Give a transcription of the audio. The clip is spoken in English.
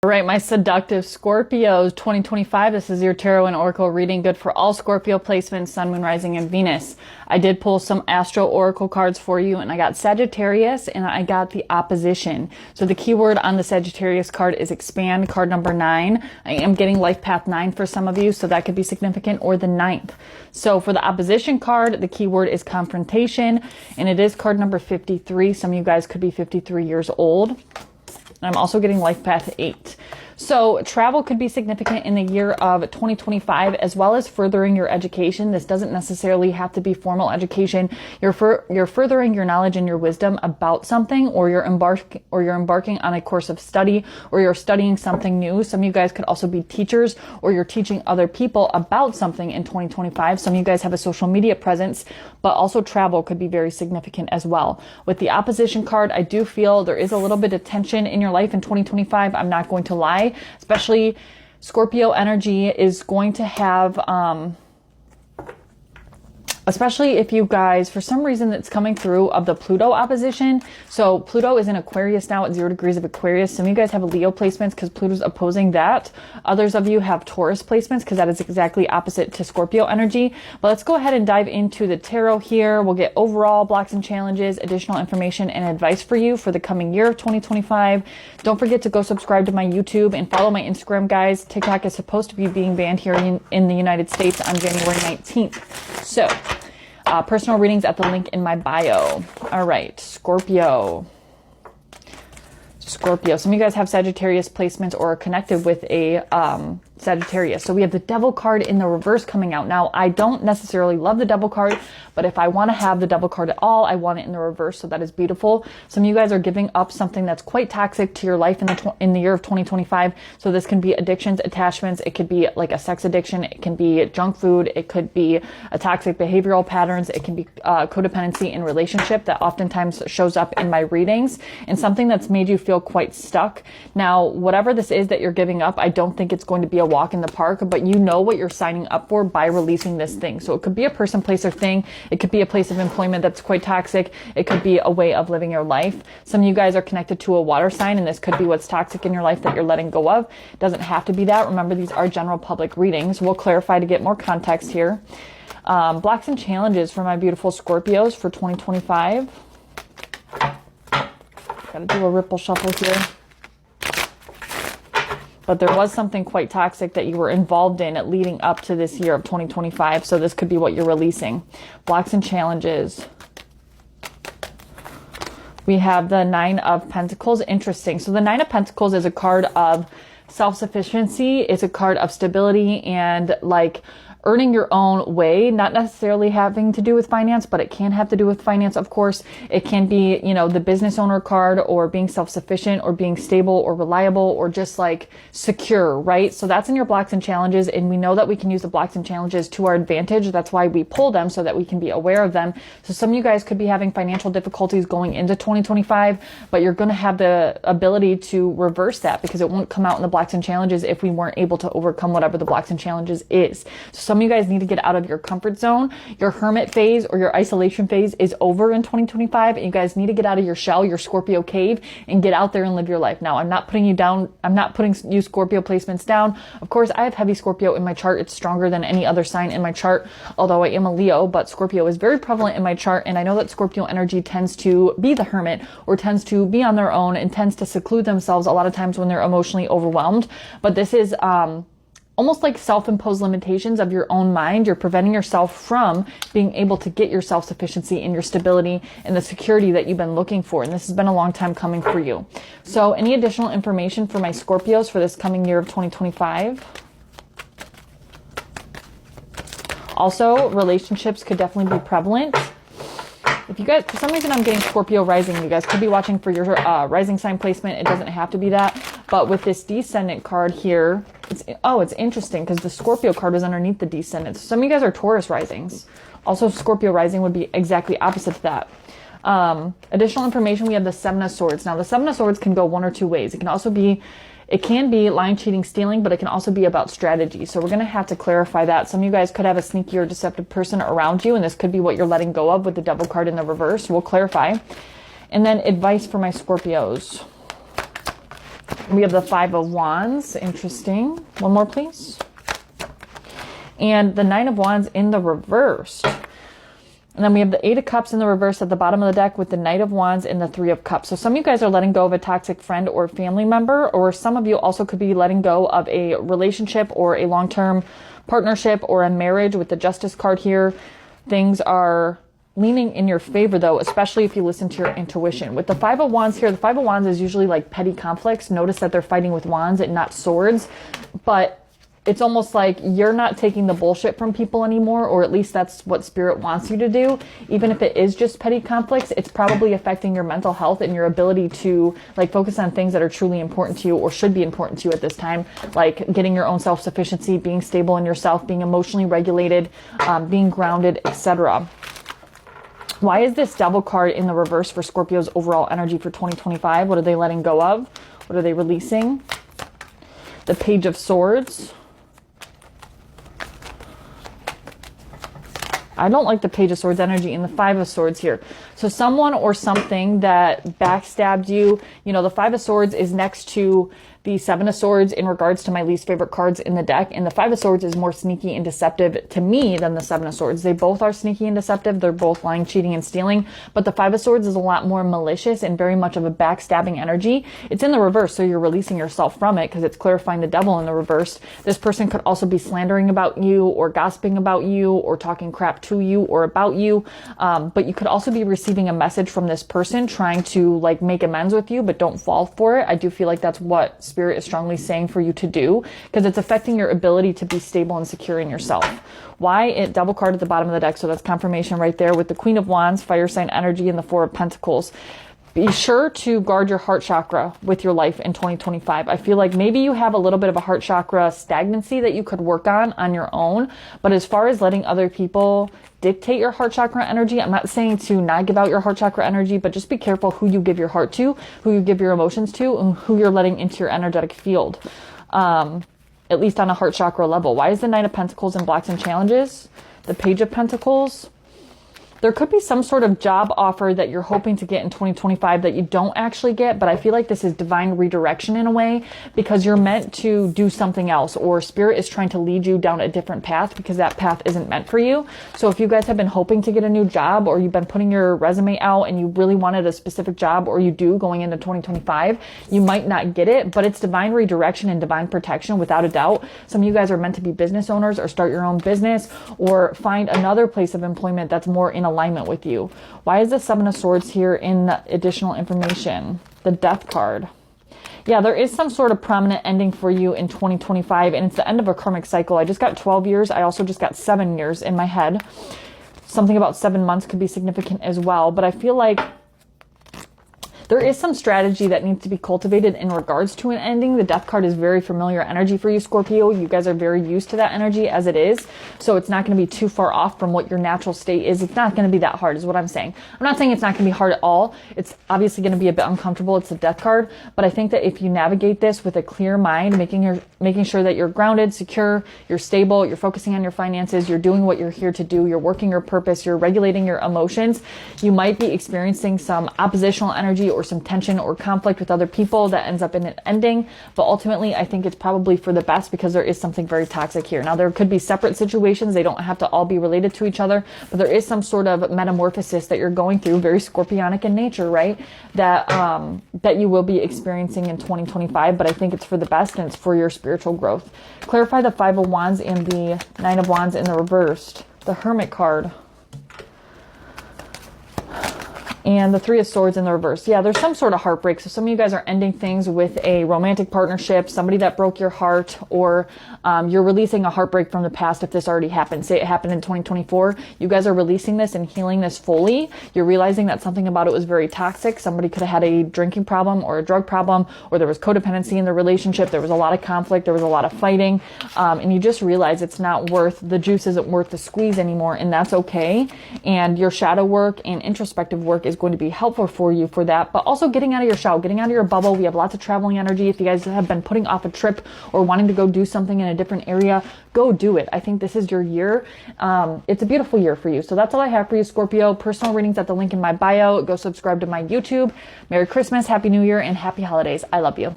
All right, my seductive Scorpios 2025. This is your tarot and oracle reading, good for all Scorpio placements, sun, moon, rising, and Venus. I did pull some astro oracle cards for you, and I got Sagittarius and I got the opposition. So the keyword on the Sagittarius card is expand, card number 9. I am getting life path 9 for some of you, so that could be significant, or the 9th. So for the opposition card, the keyword is confrontation, and it is card number 53. Some of you guys could be 53 years old. I'm also getting life path 8. So travel could be significant in the year of 2025, as well as furthering your education. This doesn't necessarily have to be formal education. You're furthering your knowledge and your wisdom about something, or you're embarking on a course of study, or you're studying something new. Some of you guys could also be teachers, or you're teaching other people about something in 2025. Some of you guys have a social media presence, but also travel could be very significant as well. With the opposition card, I do feel there is a little bit of tension in your life in 2025. I'm not going to lie. Especially Scorpio energy is going to have, especially if you guys, for some reason it's coming through of the Pluto opposition. So Pluto is in Aquarius now at 0 degrees of Aquarius. Some of you guys have Leo placements because Pluto's opposing that. Others of you have Taurus placements because that is exactly opposite to Scorpio energy. But let's go ahead and dive into the tarot here. We'll get overall blocks and challenges, additional information and advice for you for the coming year of 2025. Don't forget to go subscribe to my YouTube and follow my Instagram, guys. TikTok is supposed to be being banned here in the United States on January 19th. So personal readings at the link in my bio. All right, Scorpio. Some of you guys have Sagittarius placements or are connected with a Sagittarius. So we have the Devil card in the reverse coming out. Now, I don't necessarily love the Devil card, but if I want to have the Devil card at all, I want it in the reverse. So that is beautiful. Some of you guys are giving up something that's quite toxic to your life in the year of 2025. So this can be addictions, attachments. It could be like a sex addiction. It can be junk food. It could be a toxic behavioral patterns. It can be codependency in relationship that oftentimes shows up in my readings, and something that's made you feel quite stuck. Now, whatever this is that you're giving up, I don't think it's going to be a walk in the park, but you know what you're signing up for by releasing this thing. So it could be a person, place, or thing. It could be a place of employment that's quite toxic. It could be a way of living your life. Some of you guys are connected to a water sign, and this could be what's toxic in your life that you're letting go of. It doesn't have to be that. Remember, these are general public readings. We'll clarify to get more context here. Blocks and challenges for my beautiful Scorpios for 2025. Gotta do a ripple shuffle here. But there was something quite toxic that you were involved in leading up to this year of 2025. So this could be what you're releasing. Blocks and challenges. We have the 9 of Pentacles. Interesting. So the 9 of Pentacles is a card of self-sufficiency. It's a card of stability and like earning your own way, not necessarily having to do with finance, but it can have to do with finance, of course. It can be, you know, the business owner card, or being self-sufficient, or being stable or reliable, or just like secure, right? So that's in your blocks and challenges, and we know that we can use the blocks and challenges to our advantage. That's why we pull them, so that we can be aware of them. So some of you guys could be having financial difficulties going into 2025, but you're going to have the ability to reverse that, because it won't come out in the blocks and challenges if we weren't able to overcome whatever the blocks and challenges is. So some of you guys need to get out of your comfort zone. Your hermit phase or your isolation phase is over in 2025. And you guys need to get out of your shell, your Scorpio cave, and get out there and live your life. Now, I'm not putting you down. I'm not putting you Scorpio placements down. Of course, I have heavy Scorpio in my chart. It's stronger than any other sign in my chart, although I am a Leo, but Scorpio is very prevalent in my chart. And I know that Scorpio energy tends to be the hermit, or tends to be on their own, and tends to seclude themselves a lot of times when they're emotionally overwhelmed. But this is, almost like self-imposed limitations of your own mind. You're preventing yourself from being able to get your self-sufficiency and your stability and the security that you've been looking for. And this has been a long time coming for you. So any additional information for my Scorpios for this coming year of 2025? Also, relationships could definitely be prevalent. If you guys, for some reason I'm getting Scorpio rising, you guys could be watching for your rising sign placement. It doesn't have to be that. But with this descendant card here, it's interesting because the Scorpio card is underneath the descendant. So some of you guys are Taurus risings. Also, Scorpio rising would be exactly opposite to that. Additional information, we have the 7 of Swords. Now, the 7 of Swords can go one or two ways. It can be lying, cheating, stealing, but it can also be about strategy. So we're going to have to clarify that. Some of you guys could have a sneaky or deceptive person around you, and this could be what you're letting go of with the Devil card in the reverse. We'll clarify. And then advice for my Scorpios. We have the Five of Wands. Interesting. One more, please. And the Nine of Wands in the reverse. And then we have the Eight of Cups in the reverse at the bottom of the deck with the Knight of Wands and the Three of Cups. So some of you guys are letting go of a toxic friend or family member, or some of you also could be letting go of a relationship or a long-term partnership or a marriage with the Justice card here. Things are leaning in your favor though, especially if you listen to your intuition. With the Five of Wands here, the Five of Wands is usually like petty conflicts. Notice that they're fighting with wands and not swords, but it's almost like you're not taking the bullshit from people anymore, or at least that's what Spirit wants you to do. Even if it is just petty conflicts, it's probably affecting your mental health and your ability to like focus on things that are truly important to you or should be important to you at this time, like getting your own self-sufficiency, being stable in yourself, being emotionally regulated, being grounded, etc. Why is this Devil card in the reverse for Scorpio's overall energy for 2025? What are they letting go of? What are they releasing? The Page of Swords. I don't like the Page of Swords energy and the Five of Swords here. So someone or something that backstabbed you, you know, the Five of Swords is next to the Seven of Swords in regards to my least favorite cards in the deck. And the Five of Swords is more sneaky and deceptive to me than the Seven of Swords. They both are sneaky and deceptive. They're both lying, cheating, and stealing. But the Five of Swords is a lot more malicious and very much of a backstabbing energy. It's in the reverse, so you're releasing yourself from it because it's clarifying the Devil in the reverse. This person could also be slandering about you or gossiping about you or talking crap to you or about you. But you could also be receiving a message from this person trying to like make amends with you, but don't fall for it. I do feel like that's what Spirit is strongly saying for you to do, because it's affecting your ability to be stable and secure in yourself. Why? It Devil card at the bottom of the deck, so that's confirmation right there with the Queen of Wands, fire sign energy, and the Four of Pentacles. Be sure to guard your heart chakra with your life in 2025. I feel like maybe you have a little bit of a heart chakra stagnancy that you could work on your own. But as far as letting other people dictate your heart chakra energy, I'm not saying to not give out your heart chakra energy, but just be careful who you give your heart to, who you give your emotions to, and who you're letting into your energetic field. At least on a heart chakra level. Why is the Knight of Pentacles in Blocks and Challenges? The Page of Pentacles. There could be some sort of job offer that you're hoping to get in 2025 that you don't actually get, but I feel like this is divine redirection in a way, because you're meant to do something else, or Spirit is trying to lead you down a different path because that path isn't meant for you. So if you guys have been hoping to get a new job, or you've been putting your resume out and you really wanted a specific job, or you do going into 2025, you might not get it, but it's divine redirection and divine protection without a doubt. Some of you guys are meant to be business owners or start your own business or find another place of employment that's more in alignment with you. Why is the Seven of Swords here in the additional information? The Death card. Yeah, there is some sort of prominent ending for you in 2025, and it's the end of a karmic cycle. I just got 12 years. I also just got 7 years in my head. Something about 7 months could be significant as well, but I feel like there is some strategy that needs to be cultivated in regards to an ending. The Death card is very familiar energy for you, Scorpio. You guys are very used to that energy as it is. So it's not going to be too far off from what your natural state is. It's not going to be that hard is what I'm saying. I'm not saying it's not going to be hard at all. It's obviously going to be a bit uncomfortable. It's the Death card. But I think that if you navigate this with a clear mind, making sure that you're grounded, secure, you're stable, you're focusing on your finances, you're doing what you're here to do, you're working your purpose, you're regulating your emotions, you might be experiencing some oppositional energy or some tension or conflict with other people that ends up in an ending. But ultimately, I think it's probably for the best, because there is something very toxic here. Now, there could be separate situations. They don't have to all be related to each other, but there is some sort of metamorphosis that you're going through, very scorpionic in nature, right? That you will be experiencing in 2025, but I think it's for the best and it's for your spiritual growth. Clarify the Five of Wands and the Nine of Wands in the reversed. The Hermit card. And the Three of Swords in the reverse. Yeah, there's some sort of heartbreak. So some of you guys are ending things with a romantic partnership, somebody that broke your heart, or you're releasing a heartbreak from the past if this already happened. Say it happened in 2024. You guys are releasing this and healing this fully. You're realizing that something about it was very toxic. Somebody could have had a drinking problem or a drug problem, or there was codependency in the relationship. There was a lot of conflict. There was a lot of fighting. And you just realize it's not worth, the juice isn't worth the squeeze anymore. And that's okay. And your shadow work and introspective work is going to be helpful for you for that, but also getting out of your shell, getting out of your bubble. We have lots of traveling energy. If you guys have been putting off a trip or wanting to go do something in a different area, go do it. I think this is your year. It's a beautiful year for you. So that's all I have for you, Scorpio. Personal readings at the link in my bio. Go subscribe to my YouTube. Merry Christmas, Happy New Year, and Happy Holidays. I love you.